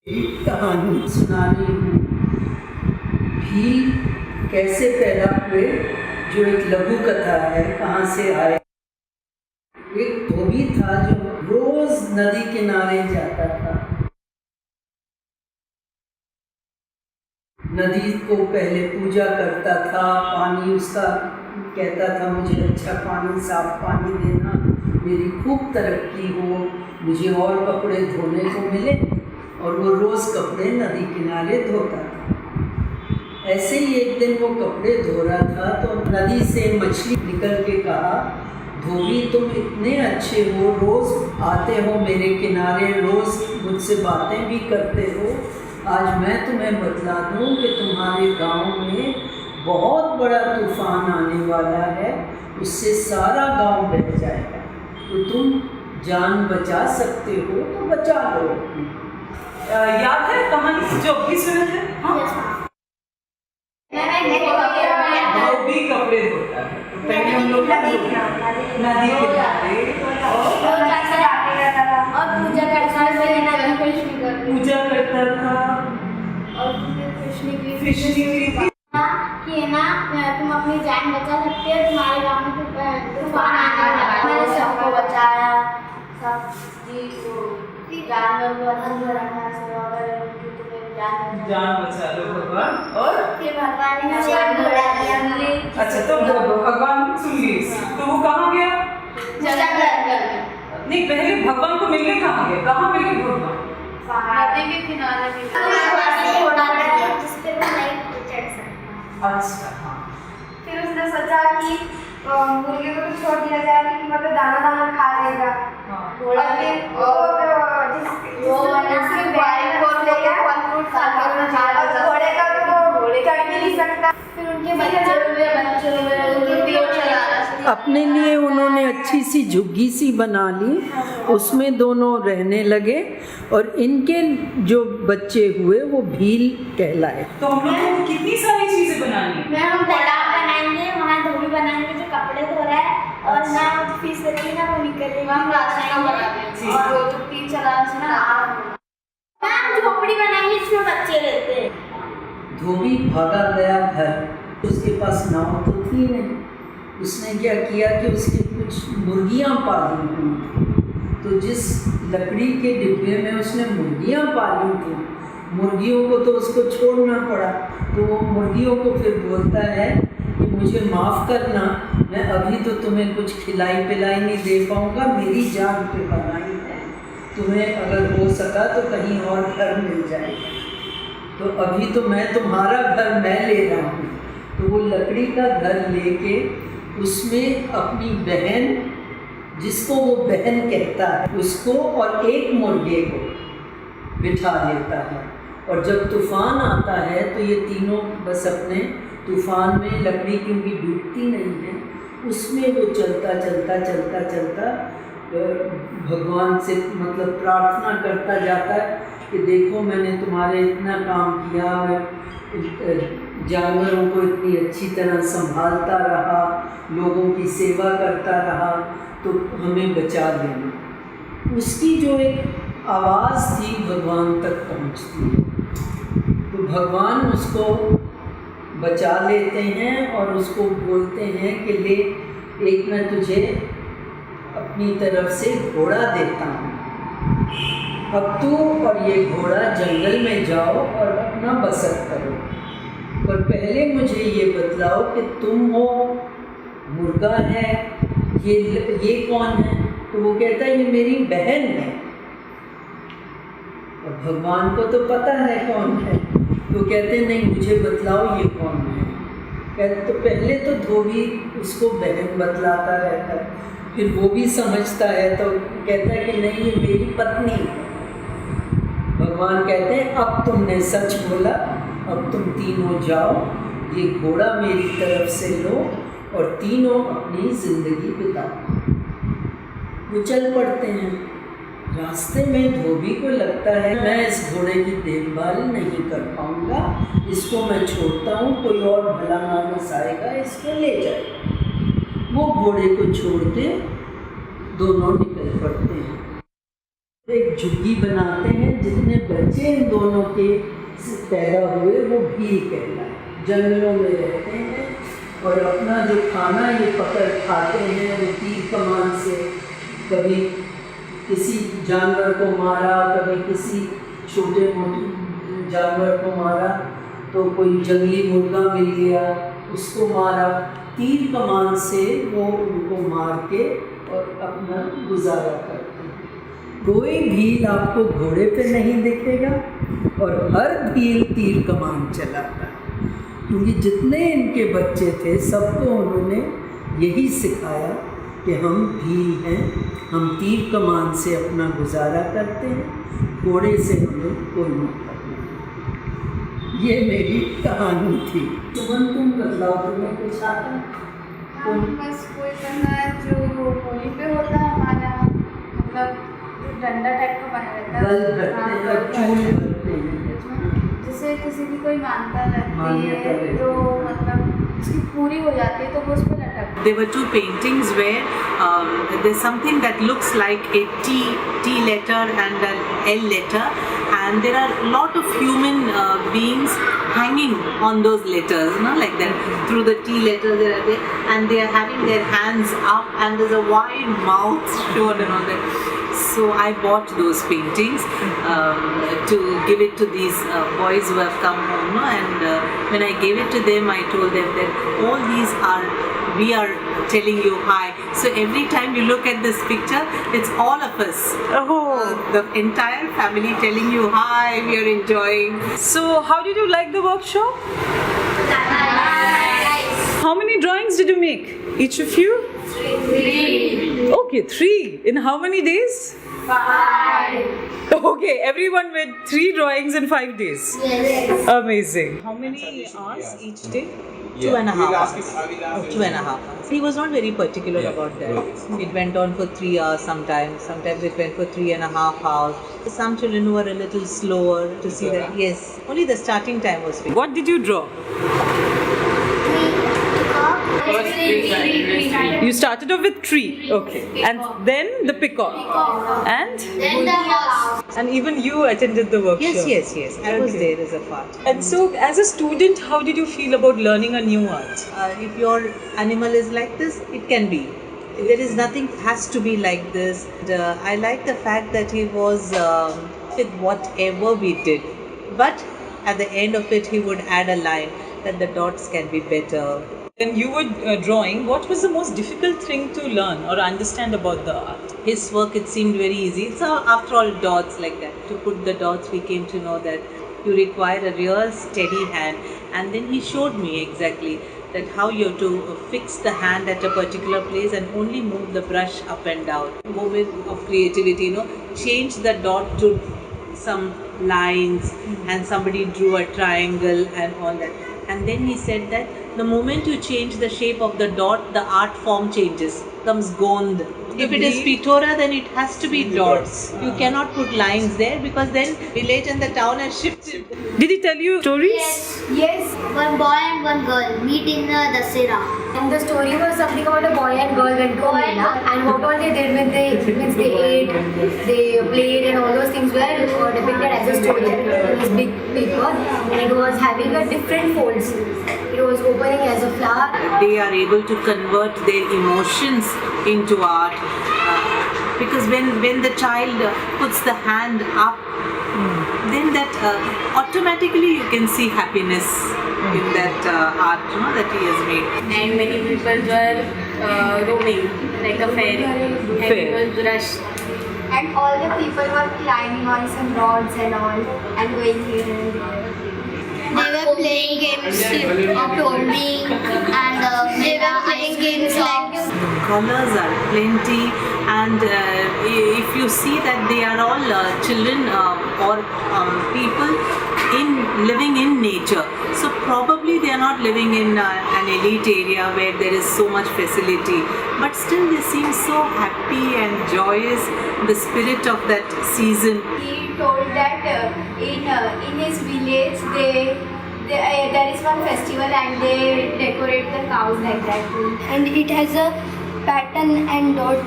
एक कहानी सुना रही हूँ। भील कैसे पैदा हुए, जो एक लघु कथा है। कहाँ से आए? एक धोबी था जो रोज नदी किनारे जाता था। नदी को पहले पूजा करता था, पानी उसका कहता था मुझे अच्छा पानी, साफ पानी देना, मेरी खूब तरक्की हो, मुझे और कपड़े धोने को मिले। और वो रोज़ कपड़े नदी किनारे धोता था। ऐसे ही एक दिन वो कपड़े धो रहा था तो नदी से मछली निकल के कहा, धोबी तुम इतने अच्छे हो, रोज़ आते हो मेरे किनारे, रोज़ मुझसे बातें भी करते हो, आज मैं तुम्हें बतला दूं कि तुम्हारे गांव में बहुत बड़ा तूफान आने वाला है, उससे सारा गांव बह जाएगा, तो तुम जान बचा सकते हो तो बचा लो। याद है कहानी जो अभी सुने थे? धोबी कपड़े धोता है, तो पहले हम लोग नदी किनारे और पूजा करता था और कृष्ण की कि है ना तुम अपनी जान बचा सकते हो, तुम्हारे गांव में तूफान आने वाला है, मैंने सबको बचाया, सब जानवर को आनंद भरा जान बचा लो भगवान। और फिर भगवान ने जान बढ़ा दिया। अच्छा, तो भगवान सुन ली, तो वो कहाँ गया? नहीं, पहले भगवान को मिलने कहाँ गया? कहाँ मिले भगवान? नदी के किनारे जिसपे वो नहीं चढ़ सकता। अच्छा, हाँ। फिर उसने सोचा कि मुर्गे को तो छोड़ दिया जाए, लेकिन मतलब दाना दाना खा लेगा। घोड़ा घोड़े का तो वो चढ़ नहीं सकता। फिर उनके बच्चे अपने लिए उन्होंने अच्छी सी झुग्गी सी बना ली, उसमें दोनों रहने लगे और इनके जो बच्चे हुए वो भील कहलाए। तो हम लोग को कितनी सारी चीजें बनानी है। हम तालाब बनाएंगे, वहाँ धोबी बनाएंगे जो कपड़े धो रहा है, और ना फिश रखी ना वो निकल रही, हम रास्ता बनाएंगे और वो जो तीन चला से ना हम झोपड़ी बनाएंगे जिसमें बच्चे रहते हैं। धोबी भागा गया घर, उसके पास नाव तो थी नहीं। उसने क्या किया कि उसके कुछ मुर्गियाँ पाली हुई, तो जिस लकड़ी के डिब्बे में उसने मुर्गियाँ पाली थी, मुर्गियों को तो उसको छोड़ना पड़ा। तो वो मुर्गियों को फिर बोलता है कि मुझे माफ़ करना, मैं अभी तो तुम्हें कुछ खिलाई पिलाई नहीं दे पाऊँगा, मेरी जान पे बनाई है, तुम्हें अगर हो सका तो कहीं और घर मिल जाएगा, तो अभी तो मैं तुम्हारा घर मैं ले रहा हूँ। तो वो लकड़ी का घर लेके उसमें अपनी बहन, जिसको वो बहन कहता है, उसको और एक मुर्गे को बिठा लेता है। और जब तूफान आता है तो ये तीनों बस अपने तूफान में, लकड़ी क्योंकि डूबती नहीं है, उसमें वो चलता चलता चलता चलता भगवान से मतलब प्रार्थना करता जाता है कि देखो मैंने तुम्हारे इतना काम किया, जानवरों को इतनी अच्छी तरह संभालता रहा, लोगों की सेवा करता रहा, तो हमें बचा लेना। उसकी जो एक आवाज़ थी भगवान तक पहुंचती है, तो भगवान उसको बचा लेते हैं और उसको बोलते हैं कि ले, एक मैं तुझे अपनी तरफ से घोड़ा देता हूँ, अब तू और ये घोड़ा जंगल में जाओ और अपना बसर करो, पर पहले मुझे ये बतलाओ कि तुम हो, मुर्गा है, ये कौन है? तो वो कहता है ये मेरी बहन है। और भगवान को तो पता है कौन है, तो कहते नहीं मुझे बतलाओ ये कौन है। कहते तो पहले तो धोबी उसको बहन बतलाता रहता है, फिर वो भी समझता है तो कहता है कि नहीं ये मेरी पत्नी है। भगवान कहते हैं अब तुमने सच बोला, अब तुम तीनों जाओ, ये घोड़ा मेरी तरफ से लो और तीनों अपनी ज़िंदगी बिताओ। वो चल पड़ते हैं। रास्ते में धोबी को लगता है मैं इस घोड़े की देखभाल नहीं कर पाऊँगा, इसको मैं छोड़ता हूँ, कोई और भला मानस आएगा इसको ले जाए। वो घोड़े को छोड़ते दोनों निकल पड़ते हैं। एक झुग्गी बनाते हैं, जितने बच्चे इन दोनों के से पैदा हुए वो भील कहलाए। जंगलों में रहते हैं और अपना जो खाना ये पकड़ खाते हैं वो तीर कमान से, कभी किसी जानवर को मारा, कभी किसी छोटे मोटे जानवर को मारा, तो कोई जंगली मुर्गा मिल गया उसको मारा, तीर कमान से वो उनको मार के और अपना गुजारा करते हैं। कोई भील आपको घोड़े पे नहीं दिखेगा और हर भील तीर कमान चलाता है, क्योंकि जितने इनके बच्चे थे सबको उन्होंने यही सिखाया कि हम भील हैं, हम तीर कमान से अपना गुजारा करते हैं, घोड़े से हम लोग कोई मतलब नहीं। ये मेरी कहानी थी। सुमन तुम बतलाओ, तुम्हें कुछ आता है? हम बस कोई करना जो होली पे होता है हमारा, मतलब डंडा टाइप का बना रहता गल है, करते हैं और चूल करते हैं। जैसे किसी की कोई मानता लगती है तो मतलब उसकी पूरी हो जाती है तो वो उस पर लटकता है। There were two paintings where there's something that looks like a T letter and an L letter, and there are a lot of human beings hanging on those letters, you know, like that. Through the T letters they are there, and they are having their hands up, and there's a wide mouth shown and all that. So I bought those paintings to give it to these boys who have come home, no? And when I gave it to them, I told them that all these we are telling you hi. So every time you look at this picture, it's all of us. Oh. The entire family telling you hi, we are enjoying. So, how did you like the workshop? How many drawings did you make? Each of you? 3. Okay, 3. In how many days? 5. Okay, everyone made 3 drawings in 5 days. Yes. Amazing. How many hours each day? 2.5 hours. 2.5 hours. He was not very particular about that. It went on for 3 hours sometimes. Sometimes it went for 3.5 hours. Some children who were a little slower to see that, yes, only the starting time was fixed. What did you draw? You started off with tree. Okay. And then the peacock. And? Then the horse. And even you attended the workshop. Yes. I was Okay. there as a part. And so, as a student, how did you feel about learning a new art? If your animal is like this, it can be. There is nothing has to be like this. I like the fact that he was with whatever we did, but at the end of it, he would add a line that the dots can be better. When you were drawing, what was the most difficult thing to learn or understand about the art? His work, it seemed very easy. It's after all dots like that. To put the dots, we came to know that you require a real steady hand. And then he showed me exactly that how you have to fix the hand at a particular place and only move the brush up and down. Moment of creativity, you know, change the dot to some lines, and somebody drew a triangle and all that. And then he said that the moment you change the shape of the dot, the art form changes, comes gond. If it is Pithora, then it has to be dots. You cannot put lines there because then village and the town has shifted. Did he tell you stories? Yes. One boy and one girl meet in Dasera. And the story was something about a boy and girl went to a Mela, and what all they did with they ate, they played, and all those things were depicted as a story on this big paper, and it was having a different folds. It was opening as a flower. They are able to convert their emotions into art because when the child puts the hand up, then that automatically you can see happiness in that art, you know, that he has made. And many people were roaming like a fairy, and it was rushed. And all the people were climbing on some rods and all, and going here and there. They were playing games, told me, and they were playing games like Colors are plenty, and if you see that they are all children or people living in nature, so probably they are not living in an elite area where there is so much facility, but still they seem so happy and joyous, the spirit of that season. He told that in his village there is one festival and they decorate the cows like that too. and it has a pattern and dot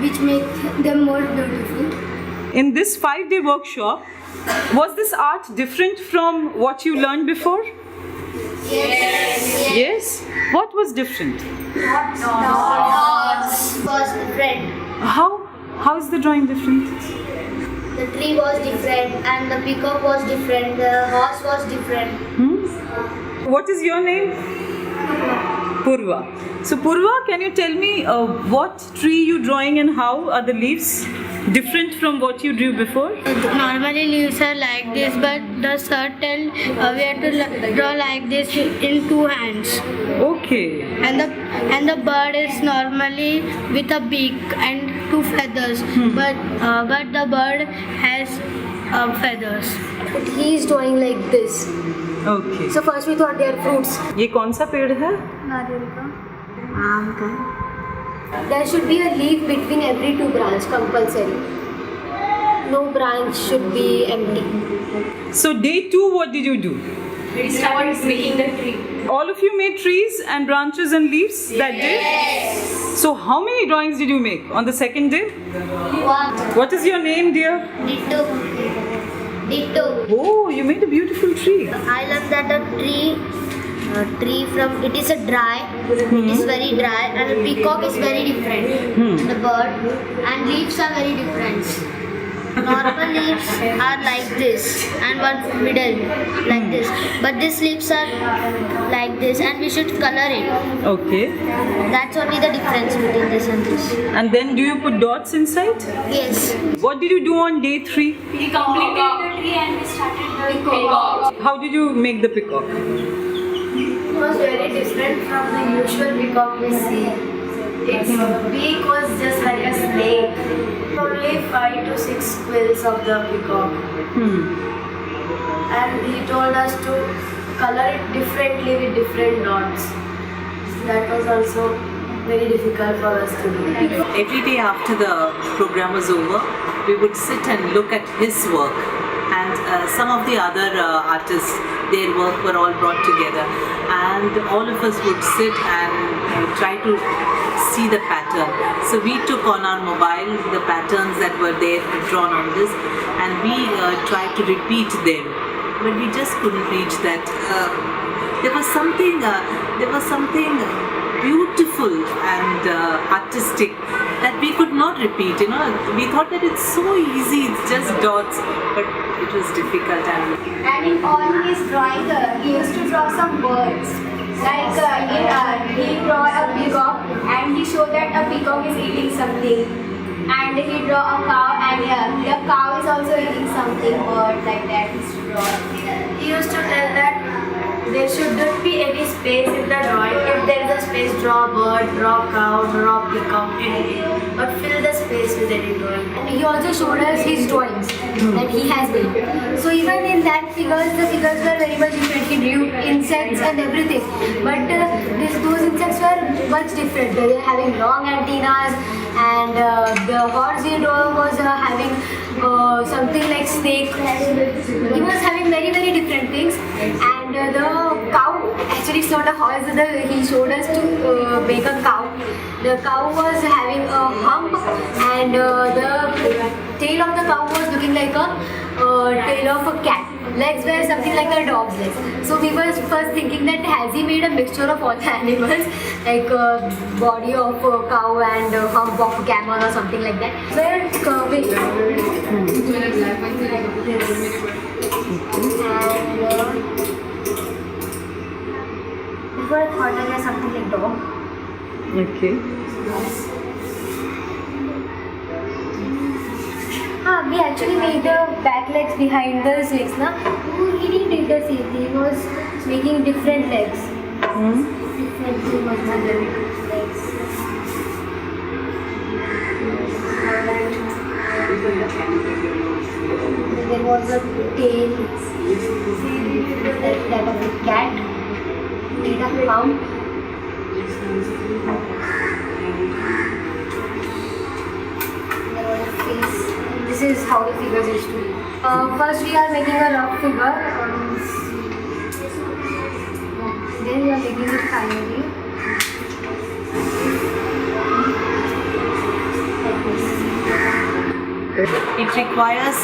which makes them more beautiful. In this 5-day workshop, was this art different from what you learned before? Yes. Yes? What was different? Dogs was different. How is the drawing different? The tree was different, and the peacock was different. The horse was different. What is your name? Purva. So Purva, can you tell me what tree you drawing and how are the leaves different from what you drew before? Normally leaves are like this, but the certain we have to draw like this in 2 hands. Okay. And the bird is normally with a beak and 2 feathers, but the bird has feathers. But he is drawing like this. Okay. So first we thought they are fruits. ये कौन सा पेड़ है? There should be a leaf between every 2 branches, compulsory. No branch should be empty. So day 2, what did you do? We started making the tree. All of you made trees and branches and leaves that day? So how many drawings did you make on the second day? What is your name, dear? Ditto. Oh, you made a beautiful tree. I love that the tree from it is a dry, it is very dry, and the peacock is very different. The bird and leaves are very different. Normal leaves are like this, and one middle like this. But these leaves are like this, and we should color it. Okay. That's only the difference between this and this. And then do you put dots inside? Yes. What did you do on day 3? We completed the tree and we started the peacock. How did you make the peacock? It was very different from the usual peacock we see. Its beak was just like a snake. Only 5 to 6 quills of the peacock. And he told us to color it differently with different dots. That was also very difficult for us to do. Every day after the program was over, we would sit and look at his work, and some of the other artists, their work were all brought together, and all of us would sit and try to see the pattern. So we took on our mobile the patterns that were there drawn on this, and we tried to repeat them, but we just couldn't reach that. There was something beautiful and artistic that we could not repeat. We thought that it's so easy, it's just dots, but it was difficult. And in all his drawing, he used to draw some birds. Like he draw a peacock and he showed that a peacock is eating something. And he draw a cow and the cow is also eating something, bird like that. He used to tell that there shouldn't be any space in the drawing. If there is a space, draw bird, draw cow, draw peacock, anything. But fill the space with any drawing. And he also showed us his drawings that he has made. So even in that figures, the figures were very much different. He drew insects and everything. But those insects were much different. They were having long antennas, and the horse he drew was having something like snake. He was having very, very different things. And the cow, actually it's not a horse, he showed us to make a cow. The cow was having a hump, and the tail of the cow was looking like a tail of a cat. Legs were something like a dog's legs. So we were first thinking that has he made a mixture of all the animals, like body of a cow and hump of a camel or something like that. Where curving. Before I thought that was something like dog. Okay. We actually made the back legs behind the legs. He didn't make the same. He was making different legs. Different legs. There was a tail that of a cat, made a hump. There was a face. This is how the figures used to be. First we are making a rough figure. Then we are making it finally. It it requires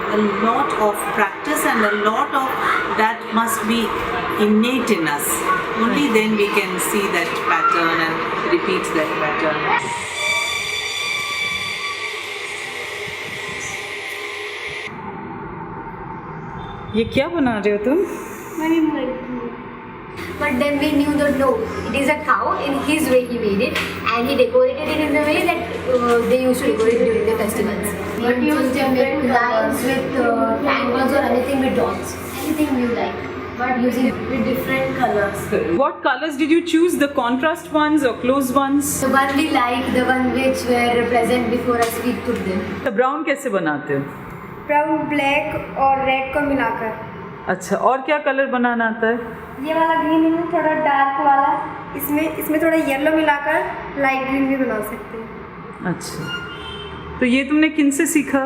a lot of practice, and a lot of that must be innate in us. Only then we can see that pattern and repeat that pattern. ये क्या बना रहे हो तुम? But then we knew that no, it is a cow. In his way he made it, and he decorated it in the way that they used to decorate during the festivals. But used different lines with triangles or anything with dots, anything you like. But using with different colors. What colors did you choose? The contrast ones or close ones? The one we like, the one which were present before us, we took them. तो brown कैसे बनाते हो? Brown black और red को मिलाकर। अच्छा, और क्या कलर बनाना आता है? ये वाला ग्रीन है थोड़ा डार्क वाला, इसमें थोड़ा येलो मिलाकर लाइट ग्रीन भी बना सकते हैं। अच्छा, तो ये तुमने किन से सीखा?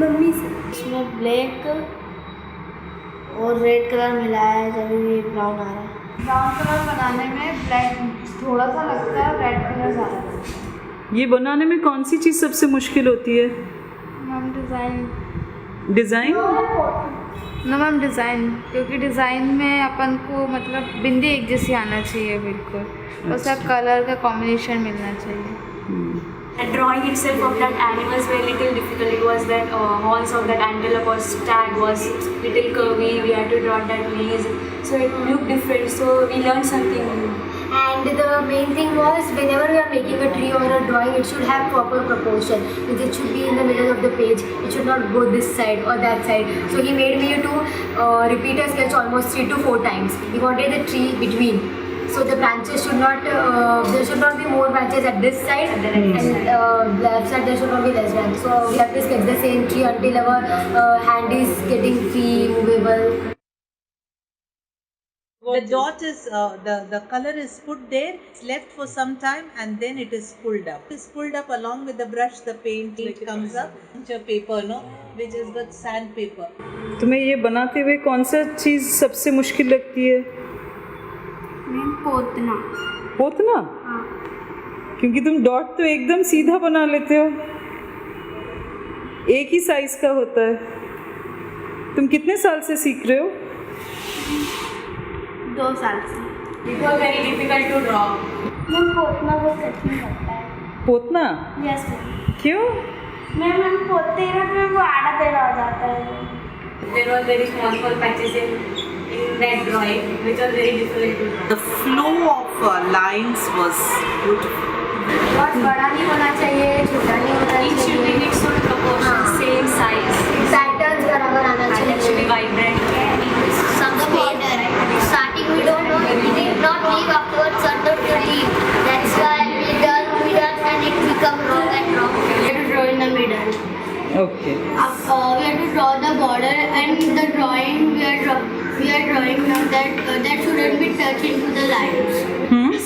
मम्मी से। इसमें ब्लैक और रेड कलर मिलाया है जब ये ब्राउन आ रहा है। ब्राउन कलर बनाने में ब्लैक थोड़ा सा लगता है, रेड कलर ज़्यादा। ये बनाने में कौन सी चीज़ सबसे मुश्किल होती है? Ma'am design. डिज़ाइन? ना मैम डिज़ाइन, क्योंकि डिज़ाइन में अपन को मतलब बिंदी एक जैसी आना चाहिए बिल्कुल, उसका कलर का कॉम्बिनेशन मिलना चाहिए। And drawing itself of that animals were little difficult. It was that horns of that antelope or stag was little curvy. We had to draw that knees, so it looked different. So we learned something new. And the main thing was, whenever we are making a tree or a drawing, it should have proper proportion. It should be in the middle of the page. It should not go this side or that side. So he made me to repeat a sketch almost 3 to 4 times. He wanted the tree between. So the branches should not, there should not be more branches at this side, and left side there should not be less branches. So we have to sketch the same tree until our hand is getting free, movable. The dot is, the color is put there, it's left for some time, and then it is pulled up. It is pulled up along with the brush, the paint which comes up, into paper, no, which has got sandpaper. तुम्हें ये बनाते हुए कौन सा चीज़ सबसे मुश्किल लगती है? पोतना। पोतना? हाँ। क्योंकि तुम डॉट तो एकदम सीधा बना लेते हो, एक ही साइज का होता है। तुम कितने साल से सीख रहे हो? 2 साल से। It was very difficult to draw. Ma'am पोतना बहुत कठिन लगता है। पोतना? Yes ma'am. क्यों? मैम पोतते ही ना फिर वो आड़ा टेढ़ा हो जाता है। There was very small patches in that drawing, which was very difficult to draw. The flow of lines was beautiful. बहुत बड़ा नहीं होना चाहिए, छोटा नहीं होना It should be चाहिए। mixed with proportion, same size. Patterns बराबर आना And it should be चाहिए। vibrant. Some fade. Starting we don't know, we did not leave afterwards started to leave. That's why we done and it become wrong and wrong. We have to draw in the middle. Okay. We have to draw the border and the drawing we are drawing now that shouldn't be touched into the lines.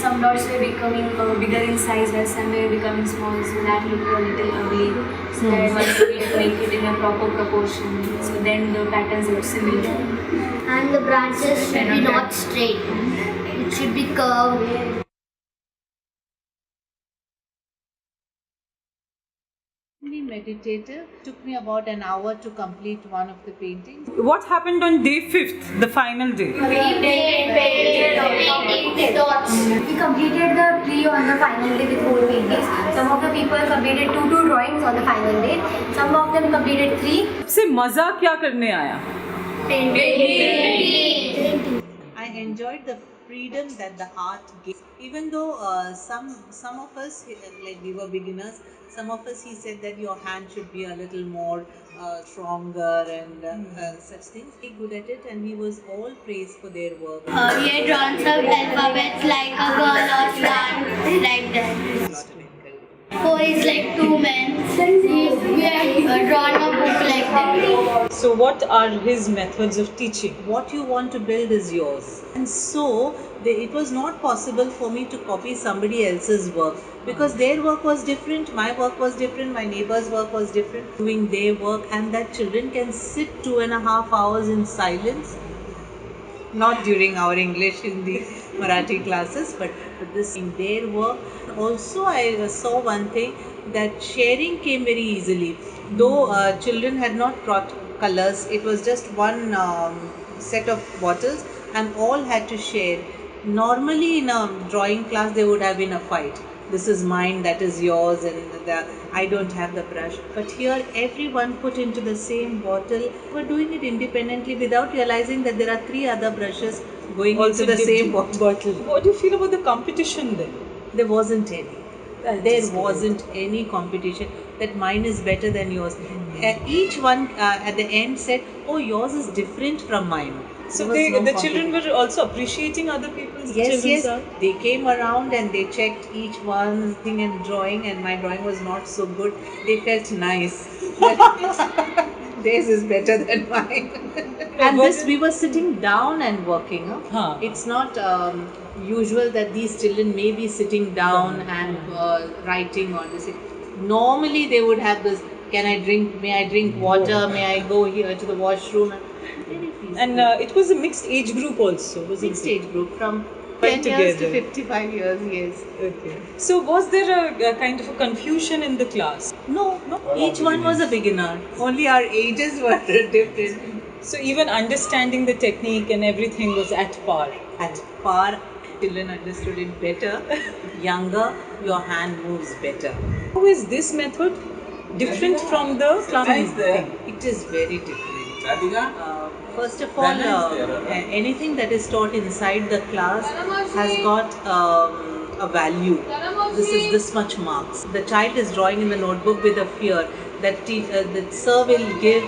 Some dots were becoming bigger in size, while some were becoming small, so that looked a little ugly. So that was we had to make it in a proper proportion. So then the patterns look similar. And the branches should be not straight. It should be curved. Meditative. Took me about an hour to complete one of the paintings. What happened on day 5th, the final day? We painted the dots. We completed the tree on the final day with 4 paintings. Some of the people completed 2 drawings on the final day. Some of them completed 3. सबसे मज़ा क्या करने आया? I enjoyed the freedom that the art gave. Even though some of us, like we were beginners, some of us he said that your hand should be a little more stronger and such things. He good at it, and he was all praised for their work. We had drawn some alphabets like a girl or star, like that. 4 is like 2 men. We had drawn a book like that. So what are his methods of teaching? What you want to build is yours, and so it was not possible for me to copy somebody else's work, because their work was different, my work was different, my neighbor's work was different, doing their work, and that children can sit 2.5 hours in silence not during our English, Hindi, Marathi classes, but this in their work. Also, I saw one thing, that sharing came very easily. Though children had not brought colors, it was just one set of bottles, and all had to share. Normally, in a drawing class, there would have been a fight. This is mine, that is yours, and I don't have the brush. But here, everyone put into the same bottle. We're doing it independently without realizing that there are 3 other brushes going Also into the dipped same bottle. What do you feel about the competition then? There wasn't any. There wasn't any competition that mine is better than yours. Each one at the end said, "Oh, yours is different from mine." So There was no the children competition. were also appreciating other people's Yes, children's yes. art? They came around and they checked each one's thing and drawing, and my drawing was not so good. They felt nice. Theirs is better than mine. And this, we were sitting down and working. Huh. It's not usual that these children may be sitting down and writing on this. Normally they would have this, can I drink, may I drink water, may I go here to the washroom. Very peaceful. And it was a mixed age group also, wasn't mixed it? age group from Right 10 years to together. 55 years, yes. Okay. So was there a kind of a confusion in the class? No, each one was a beginner. Only our ages were different. So even understanding the technique and everything was at par. At par, children understood it better. Younger, your hand moves better. How is this method different from the class thing? It is very different. First of all, anything that is taught inside the class has got a value. This is this much marks. The child is drawing in the notebook with a fear that that sir will give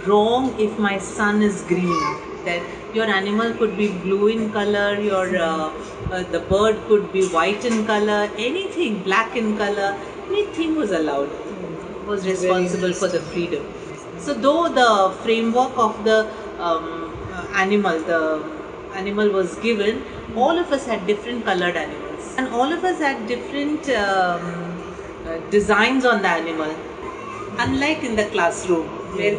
wrong if my sun is green. That your animal could be blue in color, your the bird could be white in color, anything black in color, anything was allowed. Was responsible for the freedom. So though the framework of the animal was given, all of us had different colored animals, and all of us had different designs on the animal. Unlike in the classroom, where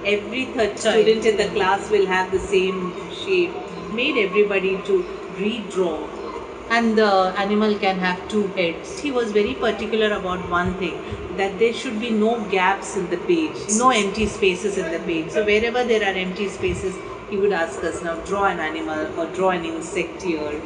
every third student in the class will have the same shape, made everybody to redraw. And the animal can have 2 heads. He was very particular about one thing, that there should be no gaps in the page, no empty spaces in the page. So wherever there are empty spaces, he would ask us, now draw an animal or draw an insect here.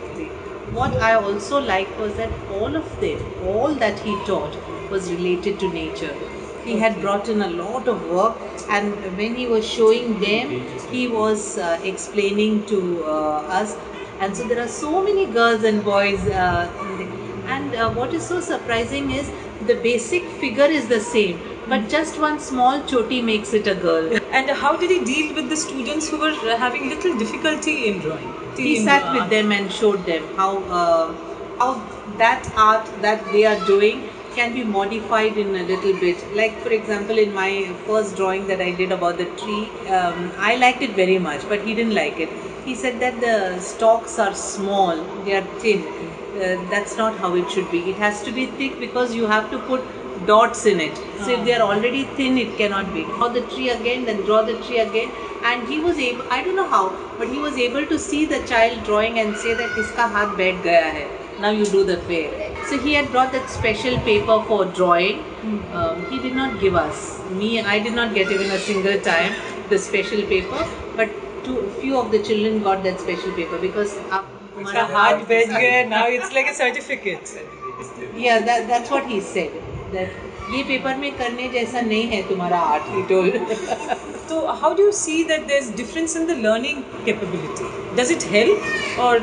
What I also liked was that all that he taught was related to nature. He had brought in a lot of work, and when he was showing them, he was explaining to us. And so there are so many girls and boys. And what is so surprising is the basic figure is the same, but just one small choti makes it a girl. And how did he deal with the students who were having little difficulty in drawing? He sat with them and showed them how that art that they are doing can be modified in a little bit. Like for example, in my first drawing that I did about the tree, I liked it very much, but he didn't like it. He said that the stalks are small, they are thin. That's not how it should be. It has to be thick because you have to put dots in it. So if they are already thin, it cannot be. Draw the tree again, then draw the tree again. And he was able, I don't know how, but he was able to see the child drawing and say that iska haath baith gaya hai. Now you do the fair. So he had brought that special paper for drawing. He did not give us. I did not get even a single time the special paper, but few of the children got that special paper because Iska haath baith gaya, now it's like a certificate. Yeah, that's what he said. That ये paper में करने जैसा नहीं है तुम्हारा art, he told. So how do you see that there's difference in the learning capability? Does it help, or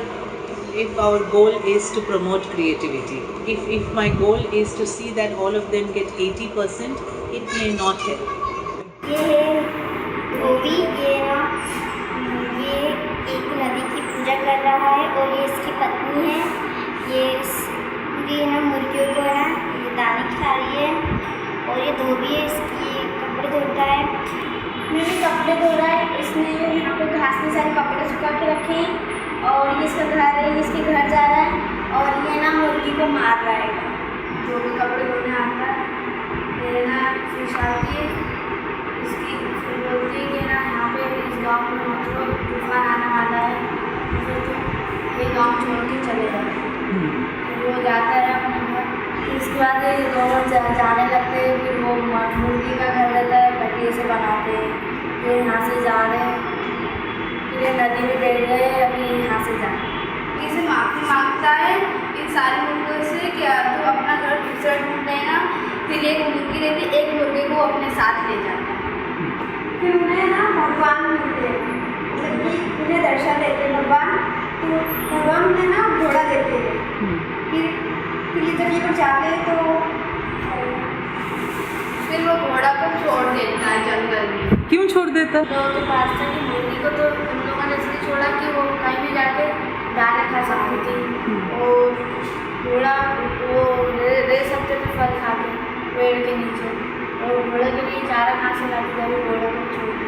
if our goal is to promote creativity, if my goal is to see that all of them get 80%, it may not help. ये है धोबी, ये एक नदी की पूजा कर रहा है और ये इसकी पत्नी है। ये ना मुर्गियों को है ये दाने खिला रही है, और ये धोबी है, इसकी कपड़े धोता है। मेरे कपड़े धो रहा है, इसने यहाँ पे घास में सारे कपड़े सुखा के रखे हैं, और ये इसका घर है, ये इसके घर जा रहा है, और ये ना मुर्गी को मार रहा है। जो भी कपड़े धोने आता है, ये ना सुशांति इसकी बोलती है कि ना यहाँ पे इस गाँव में मतलब तूफान आने वाला है, ये गाँव छोड़ के चले गए। वो जाता रहा अपने घर, फिर उसके बाद ये दोनों जाने लगते हैं। फिर वो मुर्गी का घर रहता है, पट्टी से बनाते हैं। फिर यहाँ से जा रहे हैं, फिर ये नदी में बैठ गए, अभी यहाँ से जा इसे माफ़ी मांगता है इन सारे मुर्गों से कि तू अपना घर दूसरा ढूंढ लेना। फिर एक मुर्गी रहती, एक मुर्गे को अपने साथ ले जाता है। फिर उन्हें ना भगवान मिलते हैं, मतलब कि उन्हें दर्शन देते हैं भगवान। तो भगवान उन्हें ना घोड़ा देते हैं। फिर ये जब ये लोग जाते हैं तो फिर वो घोड़ा को छोड़ देता है जंगल में। क्यों छोड़ देता? लोगों के पास था कि मुर्गी को तो उन लोगों ने इसलिए छोड़ा कि वो कहीं भी जाके दाने खा सकती थी, और घोड़ा वो रह सकते थे फल खा के पेड़ के नीचे, और घोड़े के लिए चारा कहाँ से लाते थे, घोड़े को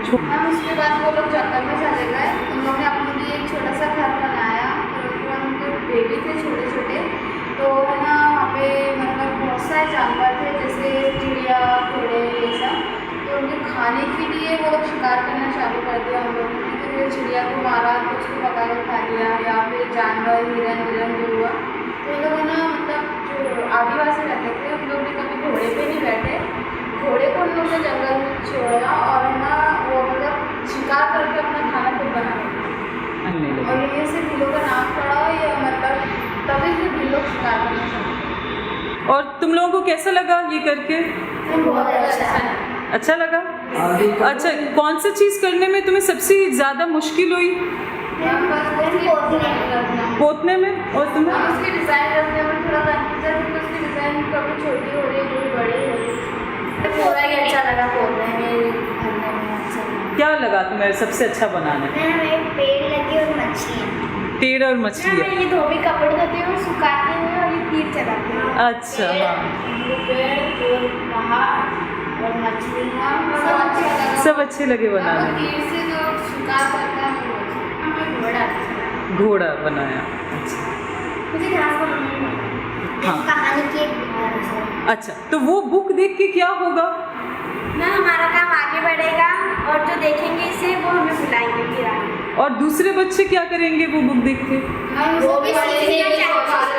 छोड़। हम उसके बाद वो लोग जंगल में चले गए। उन लोगों ने अपने लिए एक छोटा सा घर बनाया, और उनके बेबी थे छोटे छोटे। तो है ना वहाँ पे मतलब बहुत सारे जानवर थे, जैसे चिड़िया, घोड़े, ये सब। तो उनके खाने के लिए वो लोग शिकार करना चालू कर दिया हम लोगों ने। फिर चिड़िया को मारा तो उसको पका के खा लिया, या फिर जानवर हिरन जो हुआ। तो लोग है ना मतलब जो आदिवासी रहते थे उन लोग भी कभी घोड़े पे नहीं बैठे, घोड़े को उन लोगों ने जंगल में छोड़ा, और है ना वो मतलब शिकार करके अपना खाना खुद बनाया। और ये से भीलों का नाम पड़ा, ये मतलब तभी से भीलों शिकार करना चाहिए। और तुम लोगों को कैसा लगा ये करके? बहुत अच्छा लगा? अच्छा, कौन सी चीज़ करने में तुम्हें सबसे ज़्यादा मुश्किल हुई? पोतने में। और तुम्हें? उसकी डिज़ाइन रखने में थोड़ा कंफ्यूजन, क्योंकि उसकी डिज़ाइन कभी छोटी हो रही है, कभी बड़ी हो रही है। थोड़ा ही अच्छा लगा पोतने में, भरने में अच्छा लगा। क्या लगा तुम्हें सबसे अच्छा बनाने में? हमें पेड़ लगे और मछलियाँ। पेड़ और मछलियाँ। ये धोबी कपड़े धोते हैं और सुखाते हैं, और ये तीर चलाते हैं। अच्छा, पेड़ और पहाड़ और मछलियाँ सब अच्छे लगे बनाने। तीर से जो शिकार करता है वो हमें घोड़ा अच्छा लगा। घोड़ा बनाया। अच्छा, मुझे घास का हाँ। कहानी की एक अच्छा, तो वो बुक देख के क्या होगा? ना हमारा काम आगे बढ़ेगा, और जो देखेंगे इसे वो हमें बुलाएंगे फिर आगे। और दूसरे बच्चे क्या करेंगे वो बुक देख के? वो भी सीखना चाहेंगे।